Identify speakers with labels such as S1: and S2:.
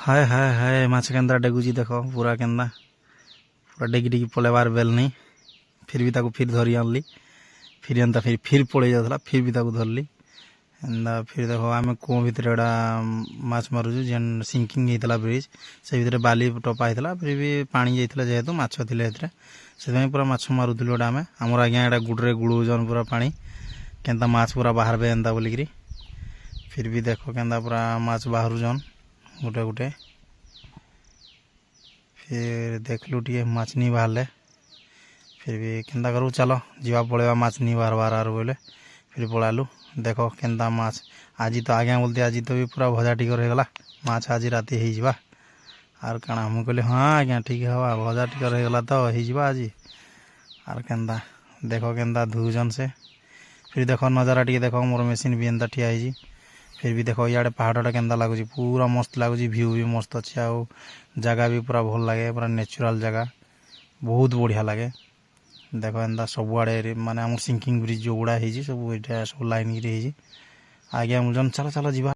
S1: हाय हाय हाय माछ केंदा डेगुची देख पूरा केंदा पूरा डेगी डेगी पलेबार बेल नहीं फिर भी ताको फिर धरी आनली फिर एंता फिर पड़े जाता फिर भी ताको धरली एंदा फिर देख आम कूँ भितर एटा माछ मारुचु जेन सिंकिंग होता ब्रिज से भितर बाली टपा होता फिर भी पानी जाइए जेहेतु माछ थे से पूरा माछ मारुलु गोटे आम आमर आज्ञा एटा गुड्रे गुड़ौन पूरा पानी केंता माछ पूरा बाहर बे एंता बोलिकी फिर भी देख केंता पूरा माछ बाहरुन गोटे गोटे फिर देखलु टे माछ नहीं बाहर फिर भी केंता करूँ चलो जीवा पड़ेगा माछ नहीं बाहर बाहर आर बोले फिर पलालु देख केंता माछ आज तो आज्ञा बोलते आज तो भी पूरा भजा टिकर होगला माछ आज राति हो आर काना हम कहली हाँ आज्ञा ठीक है भजा टिकर होगला तो हो आज आर केंता देख केंता धुजन से फिर देख नजारा टी देख मोर मेसीन भी एंता ठिया है फिर भी देख इे पहाड़टा केंता लगुच पूरा मस्त लगुच व्यू भी मस्त अच्छे आ जगह भी पूरा भल लगे पूरा नेचुरल जगह बहुत बढ़िया लगे देख एंता सबुआड़े माने आम सिंकिंग ब्रिज जो गुड़ा है सब सब लाइन आज्ञा मुझे चलो चलो जीवा।